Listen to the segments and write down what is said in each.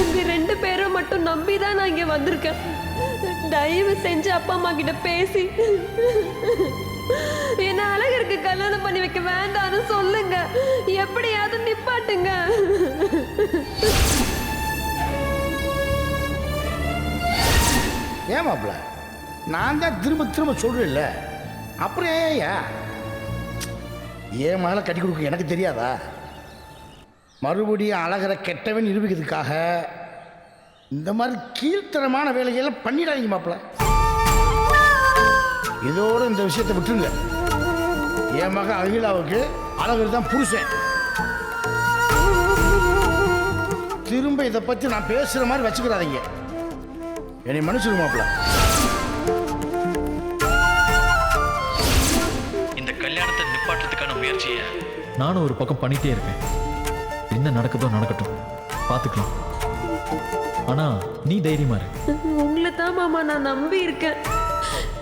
உங்க 2 பேரும் மட்டும் நம்பிதான் நான் இங்க வந்திருக்கேன். தயவு செஞ்சு அப்பா அம்மா கிட்ட பேசி என்ன அழகருக்கு கல்யாணம் பண்ணி வைக்க வேண்டாம்னு சொல்லுங்க. எப்படியாவது நிப்பாட்டுங்க. ஏன் மாப்பிள்ள, நான் தான் திரும்ப திரும்ப சொல்றேன்ல, அப்புறம் ஏயா ஏன் மகளை கட்டி கொடுக்க எனக்கு தெரியாதா? மறுபடியும் அழகரை கெட்டவன் நிரூபிக்கிறதுக்காக இந்த மாதிரி கீழ்த்தரமான வேலையெல்லாம் பண்ணிடாதீங்க மாப்பிள்ள. இதோட இந்த விஷயத்தை விட்டுருங்க. என் மகன் அகிலாவுக்கு அழகர் தான் புருஷன். திரும்ப இதை பற்றி நான் பேசுகிற மாதிரி வச்சுக்கிறாதீங்க. என்னை மன்னிச்சிரு மாப்பிள்ள. இந்த கல்யாணத்தை நிப்பாட்டுறதுக்கான முயற்சியை நானும் ஒரு பக்கம் பண்ணிட்டே இருக்கேன். என்ன நடக்குதோ நடக்கட்டும், பார்த்துக்கலாம். ஆனா நீ தைரியமா இரு. உங்களை தான் மாமா நான் நம்பி இருக்கேன்.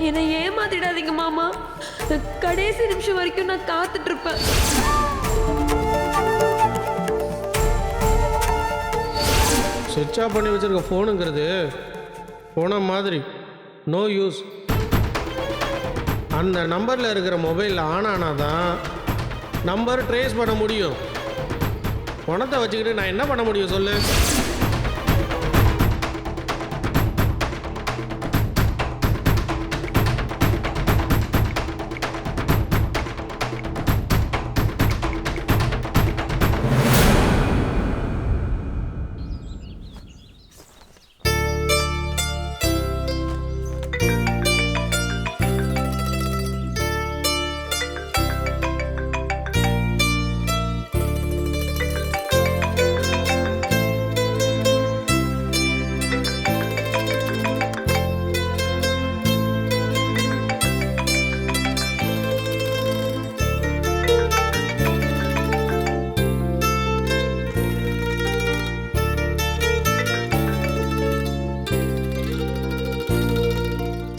என்னை ஏமாத்திடாதீங்க மாமா. கடைசி நிமிஷம் வரைக்கும் நான் காத்துட்டு இருப்பேன். சுவிட்ச் ஆஃப் பண்ணி வச்சிருக்க ஃபோனுங்கிறது போன மாதிரி நோ யூஸ். அந்த நம்பரில் இருக்கிற மொபைலில் ஆன் ஆனால் தான் நம்பர் ட்ரேஸ் பண்ண முடியும். பணத்தை வச்சுக்கிட்டு நான் என்ன பண்ண முடியும் சொல்லு?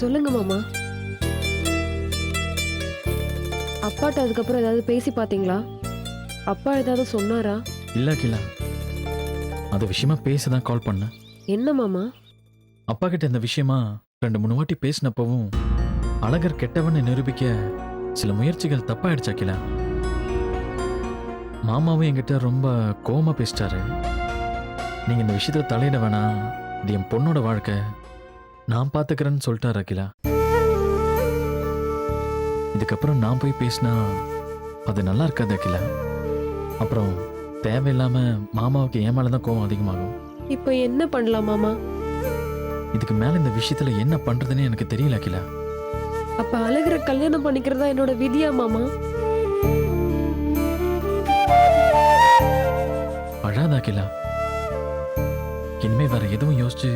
சொல்லுங்க மாமா. அப்பாட்ட அதுக்கப்புறம் ஏதாவது பேசி பாத்தீங்களா? அப்பா ஏதாவது சொன்னாரா? இல்ல கிலா, அது விஷயமா பேசதான் கால் பண்ணேன். என்ன மாமா? அப்பா கிட்ட இந்த விஷயமா 2-3 வாட்டி பேசினப்பவும் அழகர் கெட்டவன்னு நிரூபிக்க சில முயற்சிகள் தப்பாயிடுச்சா கிலா. மாமாவும் என்கிட்ட ரொம்ப கோவமா பேசிட்டாரு. நீங்க இந்த விஷயத்துல தலையிட வேணாம், இது என் பொண்ணோட வாழ்க்கை, நான் பார்த்துக்கிறேன்னு சொல்லிட்டாரு அகிலா. இதுக்கப்புறம் நான் போய் பேசினா அது நல்லா இருக்காது அகிலா. அப்புறம் தேவையில்லாம மாமாவுக்கு என் மேலதான் கோவம் அதிகமாகும். இப்ப என்ன பண்ணலாம் மாமா? இதுக்கு மேல இந்த விஷயத்துல என்ன பண்றதுன்னு எனக்கு தெரியல அகிலா. அப்ப அழகரை கல்யாணம் பண்ணிக்கிறதா என்னோட விதியா மாமா? அழாத அகிலா. இனிமே வேற எதுவும் யோசிச்சு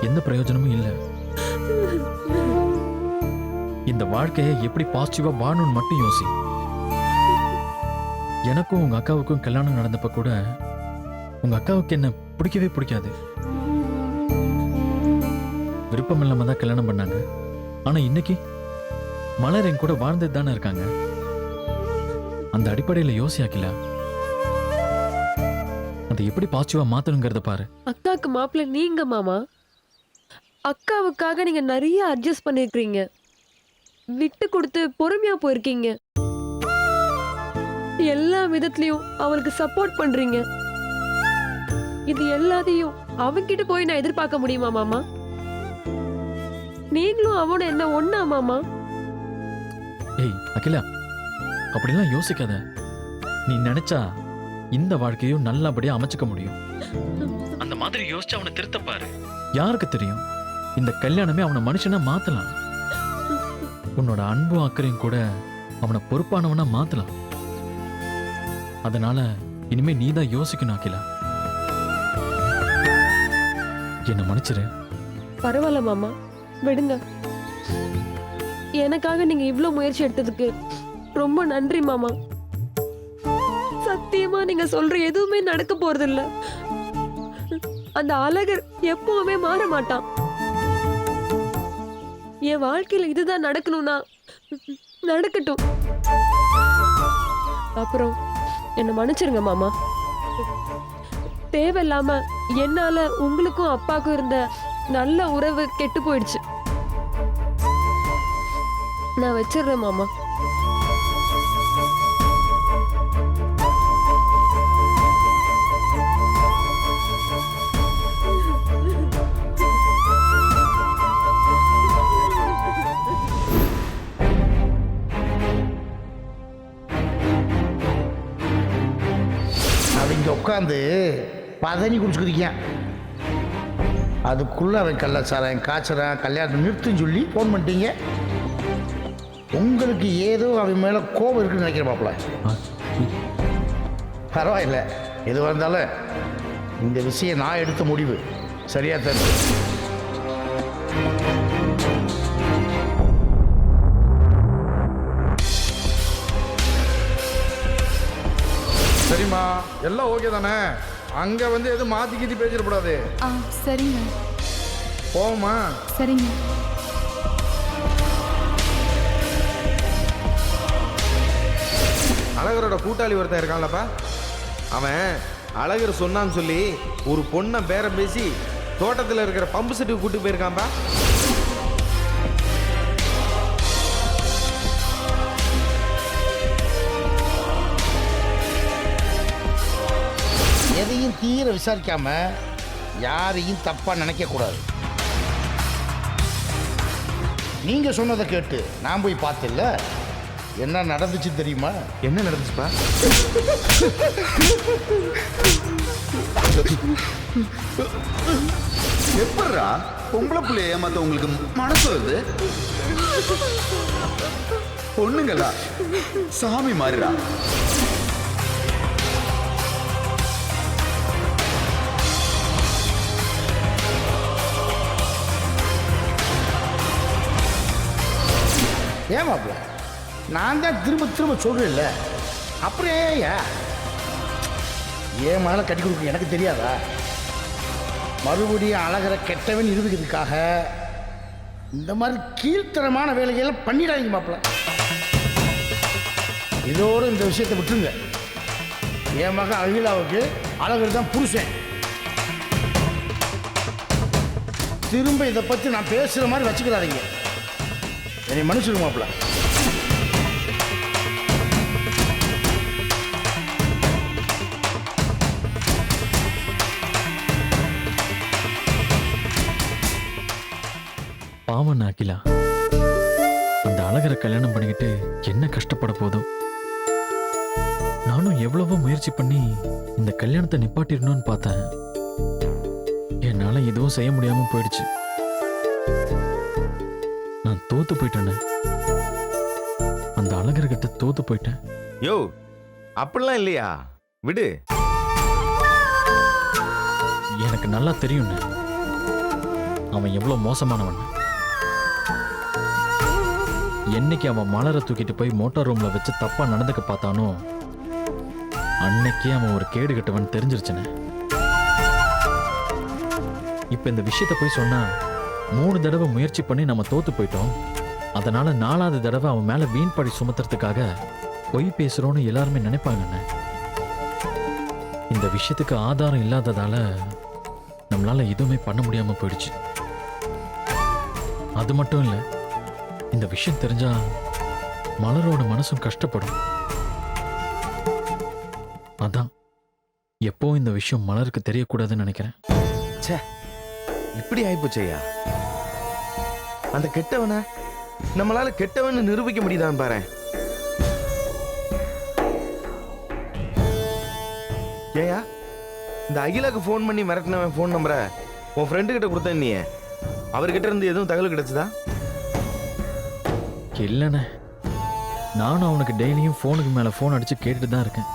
எந்த பிரயோஜனமும் இல்லை. இந்த வாழ்க்கையை எப்படி பாசிட்டிவா வாழணும்னு மட்டும் யோசி. எனக்கும் உங்க அக்காவுக்கும் கல்யாணம் நடந்தப்ப கூட உங்க அக்காவுக்கு என்ன பிடிக்கவே பிடிக்காது. விருப்பம் இல்லாம தான் கல்யாணம் பண்ணாங்க. ஆனா இன்னைக்கு மலர் என் கூட வாழ்ந்துட்டு தானே இருக்காங்க. அந்த அடிப்படையில யோசியாக்கல அதை எப்படி பாசிட்டிவா மாத்தணுங்கிறத பாரு. அக்காவுக்கு மாப்பிள்ள நீங்க மாமா. அக்காவுக்காக நீங்க நிறைய அட்ஜஸ்ட் பண்ணிருக்கீங்க, விட்டு கொடுத்து பொறுமையா போயிருக்கீங்க, எல்லா விதத்திலையும் அவளுக்கு சப்போர்ட் பண்றீங்க. இது எல்லாத்தையும் அவன்கிட்ட போய் நான் எதிர்பார்க்க முடியுமா மாமா? நீங்களும் அவனும் என்ன ஒண்ணா மாமா? ஏய் அகிலா, அப்படிலாம் யோசிக்காத. நீ நினைச்சா இந்த வாழ்க்கையும் நல்லபடியா அமைச்சுக்க முடியும். அந்த மாதிரி யோசிச்சு அவனை திருத்த பாரு. யாருக்கு தெரியும், இந்த கல்யாணமே அவனை மனுஷனா மாத்தலாம். உன்னோட அன்பும் அக்கறையும் கூட அவனை பொறுப்பானவனா மாத்தலாம். அதனால இனிமே நீதான் யோசிக்கணும் அகிலா. என்ன மன்னிச்சிரு. பரவாயில்ல மாமா, விடுங்க. எனக்காக நீங்க இவ்ளோ முயற்சி எடுத்ததுக்கு ரொம்ப நன்றி மாமா. சத்தியமா நீங்க சொல்ற எதுவுமே நடக்க போறது இல்ல. அந்த அழகர் எப்பவுமே மாற மாட்டான். என் வாழ்க்கையில இதுதான் நடக்கணும்னா நடக்கட்டும். அப்புறம் என்ன மன்னிச்சிருங்க மாமா. தேவையில்லாம என்னால உங்களுக்கும் அப்பாவுக்கும் இருந்த நல்ல உறவு கெட்டு போயிடுச்சு. நான் வச்சிடுறேன் மாமா. அவங்க உட்காந்து பதனி குடிச்சுக்கிறிக்கான். அதுக்குள்ளே அவன் கள்ளச்சாராயம் காய்ச்சறான், கல்யாணத்தை நிறுத்துன்னு சொல்லி ஃபோன் பண்ணிட்டீங்க. உங்களுக்கு ஏதோ அவன் மேலே கோபம் இருக்குன்னு நினைக்கிற மாப்பிள்ள. பரவாயில்ல, எதுவாக இருந்தாலும் இந்த விஷயம் நான் எடுத்த முடிவு சரியா தான். சரிம்மா, எல்லாம் ஓகே தானே? அங்கே வந்து எதுவும் மாற்றி கீத்தி பேசிடக்கூடாது. சரிங்க. போமா? சரிங்க. அழகரோட கூட்டாளி ஒருத்தன் இருக்கான்லப்பா, அவன் அழகர் சொன்னான்னு சொல்லி ஒரு பொண்ணை பேரம் பேசி தோட்டத்தில் இருக்கிற பம்பு செட்டுக்கு கூட்டு போயிருக்கான்பா. எதையும் தீர விசாரிக்காம யாரையும் தப்பா நினைக்க கூடாது. நீங்க சொன்னதை கேட்டு நான் போய் பார்த்தேன்ல, என்ன நடந்துச்சு தெரியுமா? என்ன நடந்துச்சுப்பா? எப்படா பொம்பளை பிள்ளைய ஏமாத்த உங்களுக்கு மனசு வருது? பொண்ணுங்களா சாமி மாறிடா. ஏன் மாப்பிள்ள, நான் தான் திரும்ப திரும்ப சொல்றேன்ல, அப்புறம் ஏன் மேலே கட்டி கொடுக்க எனக்கு தெரியாதா? மறுபடியும் அழகரை கெட்டவன் நிரூபிக்கிறதுக்காக இந்த மாதிரி கீழ்த்தரமான வேலைகளை பண்ணிடாதீங்க மாப்பிள்ள. இதோடு இந்த விஷயத்தை விட்டுருங்க. என் மகன் அகிலாவுக்கு அழகர் தான் புருஷன். திரும்ப இதை பற்றி நான் பேசுகிற மாதிரி வச்சுக்கிறாதீங்க. என்னை மன்னிச்சிருங்க மாப்பிள்ள. பாவம் அகிலா, அந்த அழகரை கல்யாணம் பண்ணிக்கிட்டு என்ன கஷ்டப்பட போதும். நானும் எவ்வளவோ முயற்சி பண்ணி இந்த கல்யாணத்தை நிப்பாட்டிடணும்னு பார்த்தேன். என்னால எதுவும் செய்ய முடியாம போயிடுச்சு. நான் தோத்து போயிட்டேன்னு, அந்த அழகர்கிட்ட தோத்து போயிட்டேன். யோ, அப்படிலாம் இல்லையா, விடு. எனக்கு நல்லா தெரியும்னு அவன் எவ்வளவு மோசமானவன். என்னைக்கு அவன் மலரை தூக்கிட்டு போய் மோட்டார் ரூம்ல வச்சு தப்பா நடந்துக்க பார்த்தானோ, அன்னைக்கே அவன் ஒரு கேடு கட்டவன் தெரிஞ்சிருச்சுன்னு. இப்ப இந்த விஷயத்த போய் சொன்னா 3 தடவை முயற்சி பண்ணி நம்ம தோத்து போயிட்டோம். அதனால 4வது தடவை அவன் மேல வீண் பழி சுமத்துறதுக்காக பொய் பேசுறோன்னு எல்லாருமே நினைப்பாங்கண்ணே. இந்த விஷயத்துக்கு ஆதாரம் இல்லாததால நம்மளால எதுவுமே பண்ண முடியாம போயிடுச்சு. அது மட்டும் இல்ல, இந்த விஷயம் தெரிஞ்சா மலரோட மனசும் கஷ்டப்படும். அதான் எப்போ இந்த விஷயம் மலருக்கு தெரியக்கூடாதுன்னு நினைக்கிறேன். ச்சே, இப்படி ஆயிப்போச்சையா. அந்த கெட்டவனை நம்மளால கெட்டவன் நிரூபிக்க முடியுதான் பாரு. ஏயா, இந்த அகிலாக்கு ஃபோன் பண்ணி மிரட்டினவன் ஃபோன் நம்பரை உன் ஃப்ரெண்டு கிட்ட கொடுத்த, நீ அவர்கிட்ட இருந்து எதுவும் தகவல் கிடைச்சதா? இல்லைண்ணே, நானும் அவனுக்கு டெய்லியும் ஃபோனுக்கு மேலே ஃபோன் அடிச்சு கேட்டுட்டு தான் இருக்கேன்.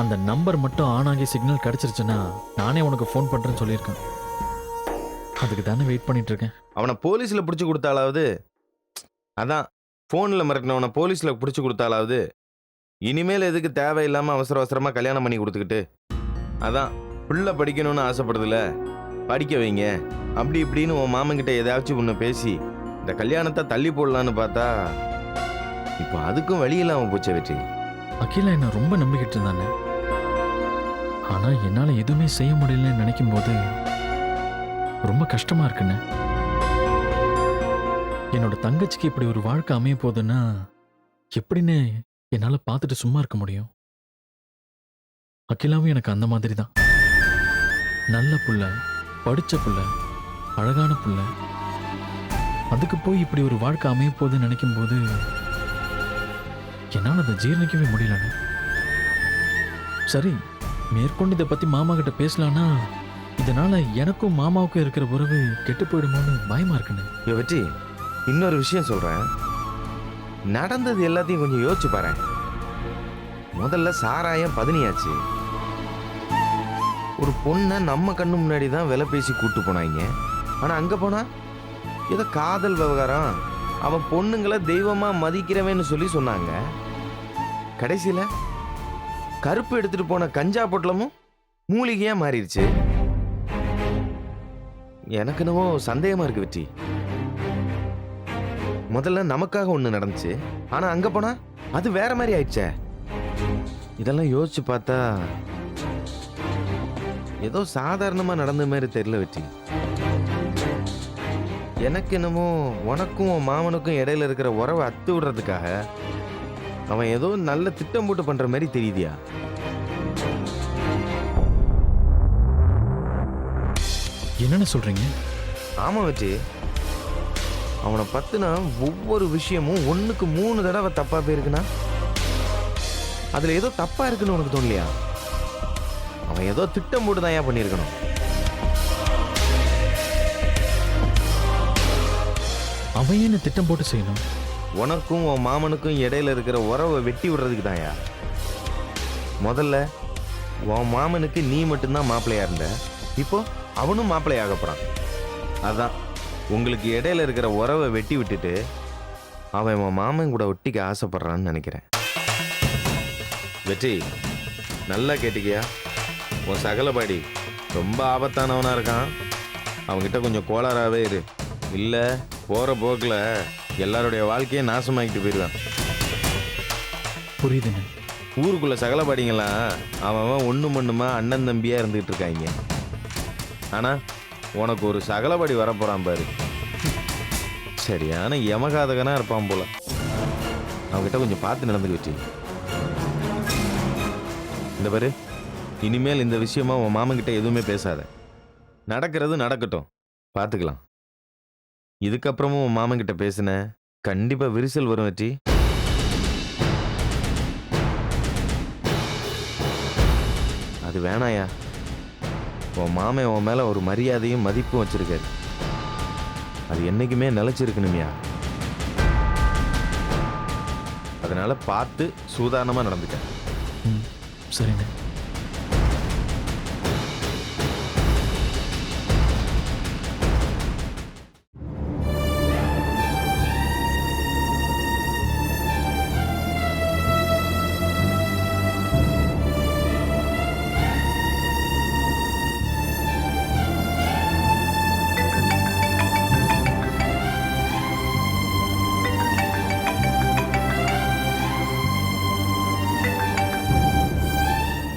அந்த நம்பர் மட்டும் ஆன் ஆகி சிக்னல் கிடைச்சிருச்சுன்னா நானே உனக்கு ஃபோன் பண்ணுறேன்னு சொல்லியிருக்கேன். அதுக்கு தானே வெயிட் பண்ணிட்டு இருக்கேன். அவனை போலீஸில் பிடிச்சி கொடுத்தாலாவது, அதான் ஃபோனில் மிரட்டினவனை போலீஸில் பிடிச்சி கொடுத்தாலாவது, இனிமேல் எதுக்கு தேவையில்லாமல் அவசர அவசரமாக கல்யாணம் பண்ணி கொடுத்துக்கிட்டு, அதான் பிள்ளை படிக்கணும்னு ஆசைப்படுதுல, படிக்க வைங்க அப்படி இப்படின்னு உன் மாமன்கிட்ட ஏதாச்சும் ஒன்று பேசி இந்த கல்யாணத்தை தள்ளி போடலான்னு பார்த்தா இப்போ அதுக்கும் வழி இல்லாமல் போச்ச வெற்றி. அகிலா என்ன ரொம்ப நம்பிக்கிட்டு இருந்தானே. ஆனா என்னால எதுவுமே செய்ய முடியலன்னு நினைக்கும் போது ரொம்ப கஷ்டமா இருக்குண்ணே. என்னோட தங்கச்சிக்கு இப்படி ஒரு வாழ்க்கை அமைய போகுதுன்னா எப்படின்னு என்னால பார்த்துட்டு சும்மா இருக்க முடியும்? அகிலாவும் எனக்கு அந்த மாதிரி தான். நல்ல புள்ள, படிச்ச புள்ள, அழகான புள்ள. அதுக்கு போய் இப்படி ஒரு வாழ்க்கை அமைய போகுதுன்னு நினைக்கும் போது என்னால் அதை ஜீரணிக்கவே முடியலண்ணே. சரி, மேற்கொண்டு இதை பத்தி மாமா கிட்ட பேசலான்னா இதனால எனக்கும் மாமாவுக்கும் இருக்கிற உறவு கெட்டு போயிடுமோன்னு பயமா இருக்குண்ணே. வெற்றி, இன்னொரு விஷயம் சொல்றேன். நடந்தது எல்லாத்தையும் கொஞ்சம் யோசிச்சு பாரு. முதல்ல சாராயம் பதினியாச்சு. ஒரு பொண்ணை நம்ம கண்ணு முன்னாடி தான் விலை பேசி கூட்டு போனாங்க. ஆனா அங்க போனா ஏதோ காதல் விவகாரம், அவன் பொண்ணுங்களை தெய்வமா மதிக்கிறவன்னு சொல்லி சொன்னாங்க. கடைசியில கருப்பு எடுத்துட்டு போன கஞ்சா பொட்டலமும் மூலிகையா மாறிடுச்சு. எனக்கு என்னவோ சந்தேகமா இருக்கு வெற்றி. முதல்ல நமக்காக ஒண்ணு நடந்துச்சு, ஆனா அங்க போனா அது வேற மாதிரி ஆயிடுச்சே. இதெல்லாம் யோசிச்சு பார்த்தா ஏதோ சாதாரணமா நடந்த மாதிரி தெரியல வெற்றி. எனக்கு என்னமோ உனக்கும் உன் மாமனுக்கும் இடையில இருக்கிற உறவை அத்து விடுறதுக்காக அவன் ஏதோ நல்ல திட்டம் போட்டு பண்ற மாதிரி தெரியுதியா? என்னென்ன சொல்றீங்க? ஆமா வெற்றி, அவனை பத்தின ஒவ்வொரு விஷயமும் 1க்கு 3 தடவை தப்பா போயிருக்குன்னா அதுல ஏதோ தப்பா இருக்குன்னு உனக்கு தோணலையா? அவன் ஏதோ திட்டம் போட்டு தான் ஏன் பண்ணியிருக்கணும். அவன் என்ன திட்டம் போட்டு செய்யணும்? உனக்கும் உன் மாமனுக்கும் இடையில இருக்கிற உறவை வெட்டி விடுறதுக்கு தான்யா. முதல்ல உன் மாமனுக்கு நீ மட்டும்தான் மாப்பிள்ளையா இருந்த, இப்போ அவனும் மாப்பிள்ளையாக போறான். அதான் உங்களுக்கு இடையில இருக்கிற உறவை வெட்டி விட்டுட்டு அவன் உன் மாமன் கூட ஒட்டிக்க ஆசைப்படுறான்னு நினைக்கிறேன். வெற்றி, நல்லா கேட்டுக்கியா? உன் சகலபாடி ரொம்ப ஆபத்தானவனா இருக்கான். அவன்கிட்ட கொஞ்சம் கோளாறாவே இரு. இல்லை போகிற போக்கில் எல்லாருடைய வாழ்க்கையை நாசமாக்கிட்டு போயிடுவான். புரியுதுங்க. ஊருக்குள்ள சகலபாடிங்களாம் அவன் ஒன்று மண்ணுமா அண்ணன் தம்பியாக இருந்துகிட்டு இருக்காங்க. ஆனால் உனக்கு ஒரு சகலபாடி வரப்போகிறான் பாரு. சரியான யமகாதகனாக இருப்பான் போல. அவன்கிட்ட கொஞ்சம் பார்த்து நடந்துக்க வெற்றி. இந்த பாரு, இனிமேல் இந்த விஷயமா உன் மாமன்கிட்ட எதுவுமே பேசாத. நடக்கிறது நடக்கட்டும், பார்த்துக்கலாம். இதுக்கப்புறமும் உன் மாமன்கிட்ட பேசின கண்டிப்பா விரிசல் வரும் வெற்றி. அது வேணாயா. உன் மாமன் உன் மேல ஒரு மரியாதையும் மதிப்பும் வச்சிருக்காரு. அது என்னைக்குமே நிலைச்சிருக்கணுமியா. அதனால பார்த்து சூதானமா நடந்துக்க. சரிங்க.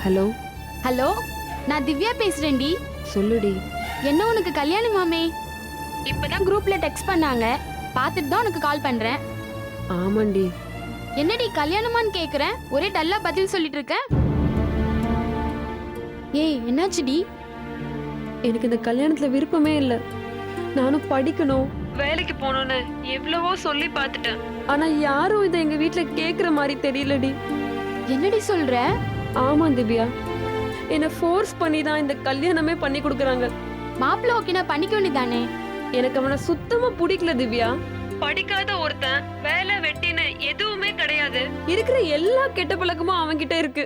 ஹலோ. ஹலோ, நான் திவ்யா பேசுறேன்டி. சொல்லுடி. என்ன உனக்கு கல்யாணமாமே? இப்பதான் குரூப்ல டெக்ஸ்ட் பண்ணாங்க, பார்த்துட்டு தான் உனக்கு கால் பண்றேன். ஆமாண்டி. என்னடி கல்யாணமான்னு கேக்குறேன், ஒரே டல்லா பதில் சொல்லிட்டு இருக்க. ஏய் என்னாச்சுடி? எனக்கு இந்த கல்யாணத்துல விருப்பமே இல்லை. நானும் படிக்கணும், வேலைக்கு போகணும்னு எவ்வளவோ சொல்லி பார்த்துட்டேன். ஆனா யாரும் இதை எங்க வீட்டுல கேக்குற மாதிரி தெரியலடி. என்னடி சொல்ற? ஆமா திவ்யா, என்ன ஃபோர்ஸ் பண்ணி தான் இந்த கல்யாணமே பண்ணி கொடுக்குறாங்க. மாப்பிள்ள ஓகேனா பண்ணிக்க வேண்டியதானே? எனக்கு அவனை சுத்தமா பிடிக்கல திவ்யா. படிக்காத ஒருத்தன், வேலை வெட்டின்னு எதுவுமே கிடையாது. இருக்கிற எல்லா கெட்ட பழக்கமும் அவன்கிட்ட இருக்கு.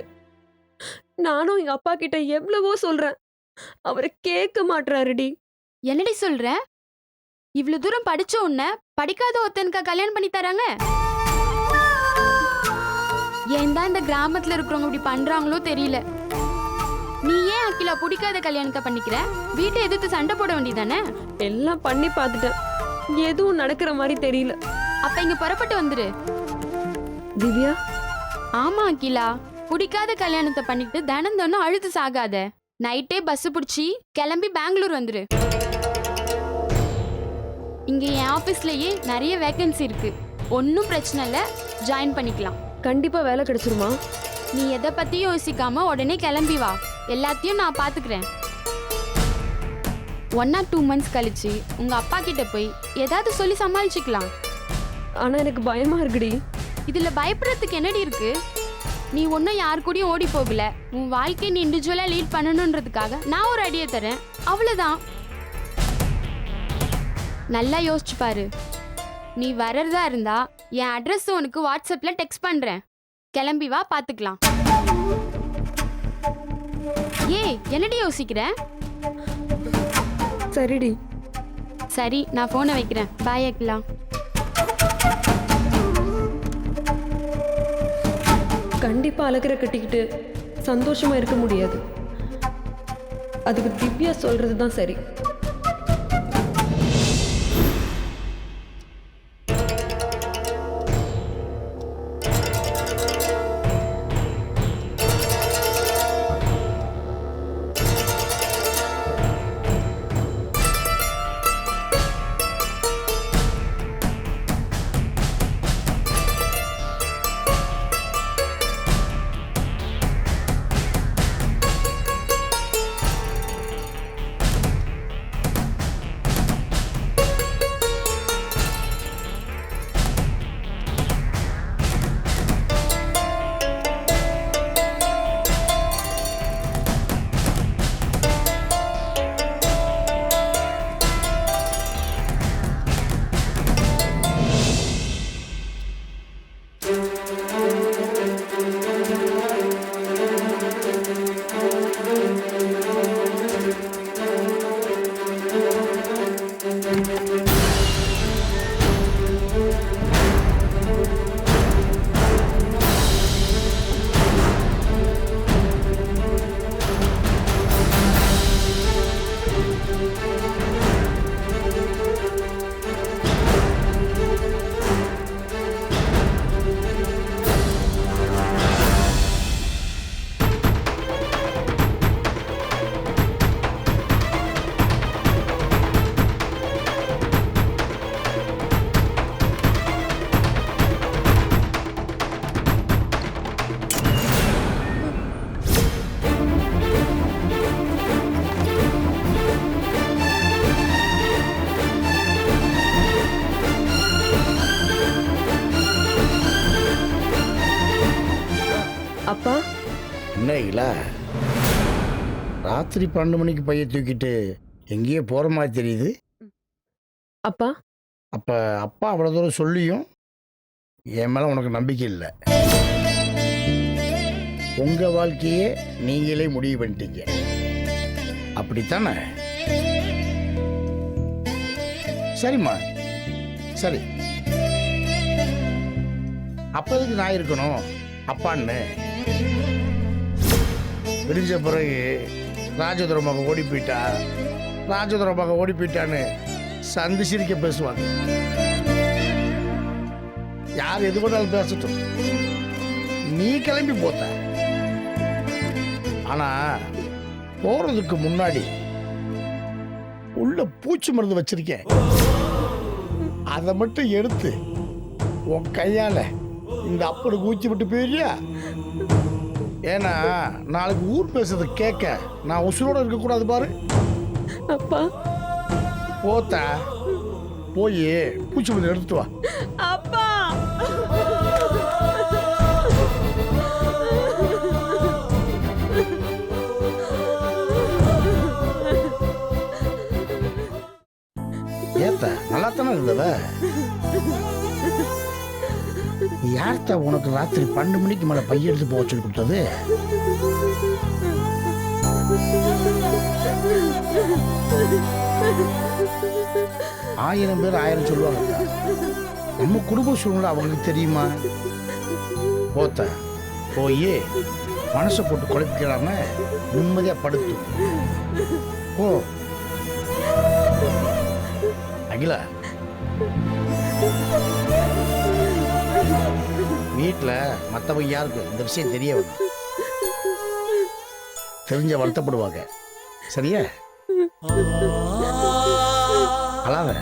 நானும் எங்க அப்பா கிட்ட எவ்வளவோ சொல்றேன், அவரை கேட்க மாட்டாருடி. என்னடி சொல்ற? இவ்வளவு தூரம் படிச்ச உன்ன படிக்காத ஒருத்தனுக்கா கல்யாணம் பண்ணி தராங்க? ஏன் தான் இந்த கிராமத்துல இருக்கிறவங்க இப்படி பண்றாங்களோ தெரியல. நீ ஏன் அகிலா பிடிக்காத கல்யாணத்தை பண்ணிக்கிற? வீட்டை எதிர்த்து சண்டை போட வேண்டியதானே? எல்லாம் பண்ணி பார்த்துட்டேன், எதுவும் நடக்கிற மாதிரி தெரியல. அப்ப இங்க புறப்பட்டு வந்துரு. திவ்யா. ஆமா அகிலா, பிடிக்காத கல்யாணத்தை பண்ணிட்டு தினம் தினம் அழுது சாகாத. நைட்டே பஸ் பிடிச்சி கிளம்பி பெங்களூர் வந்துரு. இங்க என் ஆபீஸ்லயே நிறைய வேகன்சி இருக்கு. ஒன்றும் பிரச்சனை இல்லை, ஜாயின் பண்ணிக்கலாம். கண்டிப்பா வேலை கிடைச்சிருமா? நீ எதை பத்தியும் யோசிக்காம உடனே கிளம்பி வா. எல்லாத்தையும் நான் பாத்துக்கிறேன். 1 or 2 months கழிச்சு உங்க அப்பா கிட்ட போய் ஏதாவது சொல்லி சமாளிச்சுக்கலாம். ஆனா எனக்கு பயமா இருக்குடி. இதுல பயப்படுறதுக்கு என்னடி இருக்கு? நீ ஒன்றும் யார் கூடயும் ஓடி போகல. உன் வாழ்க்கையை நீ இண்டிவிஜுவலா லீட் பண்ணணுன்றதுக்காக நான் ஒரு ஐடியா தரேன், அவ்வளவுதான். நல்லா யோசிச்சு பாரு. நீ வர்றதா இருந்தா என் அட்ரஸ் உனக்கு வாட்ஸ்அப்ல டெக்ஸ்ட் பண்றேன். கிளம்பி வா, பாத்துக்கலாம். ஏய், என்னடி யோசிக்கிற? சரிடி. சரி, நான் போனை வைக்கிறேன். பாய் அகிலா. கண்டிப்பா அழகிற கட்டிக்கிட்டு சந்தோஷமா இருக்க முடியாது. அதுக்கு திவ்யா சொல்றது தான் சரி. அப்பா, என்ன இல்லை, ராத்திரி 12 மணிக்கு பைய தூக்கிட்டு எங்கேயோ போகிற மாதிரி தெரியுது. அப்பா, அப்போ அப்பா அவ்வளோ தூரம் சொல்லியும் என் மேலே உனக்கு நம்பிக்கை இல்லை. உங்கள் வாழ்க்கையே நீங்களே முடிவு பண்ணிட்டீங்க, அப்படித்தானே? சரிம்மா, சரி. அப்போதுக்கு நான் இருக்கணும் அப்பான்னு. விடிஞ்ச பிறகு ராஜதுரமாக ஓடி போயிட்டா, ராஜதுரமாக ஓடி போயிட்டான்னு சந்தி சிரிக்க பேசுவாங்க. யார் எது பண்ணாலும் பேசட்டும், நீ கிளம்பி போத்த. ஆனா போறதுக்கு முன்னாடி உள்ள பூச்சி மருந்து வச்சிருக்கேன், அதை மட்டும் எடுத்து உன் கையால இந்த அப்பனுக்கு ஊச்சி விட்டு போயிடுறியா? ஏன்னா நாளைக்கு ஊர் பேசுறதை கேட்க நான் உசுரோட இருக்கக்கூடாது பாரு. அப்பா, போத்த போய் பூச்சி மருந்து எடுத்துட்டு வா. அப்பா, ஏத்த நல்லா தானே இருந்தவ. யார்த்த உனக்கு ராத்திரி 12 மணிக்கு மேல பைய எடுத்து போக சொல்லி கொடுத்தது? ஆயிரம் பேர் ஆயிரம் சொல்லுவாங்க, நம்ம குடும்ப சூழ்நிலை அவங்களுக்கு தெரியுமா? போத்த போய் மனசை போட்டு குழப்பிக்கிறாம நிம்மதியா படுத்து ஓ. அகிலா, வீட்டில் மற்றவங்க யாருக்கு இந்த விஷயம் தெரிய வரும். தெரிஞ்ச வருத்தப்படுவாங்க. சரியா? அழாத.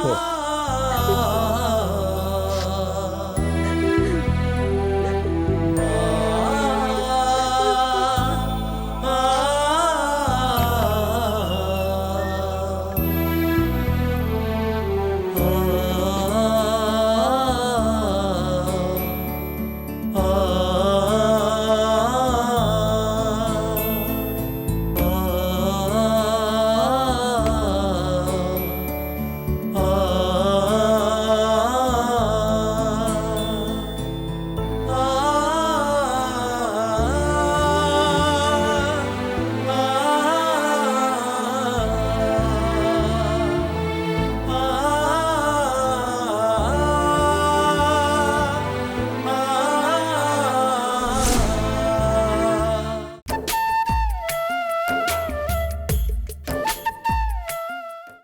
போ.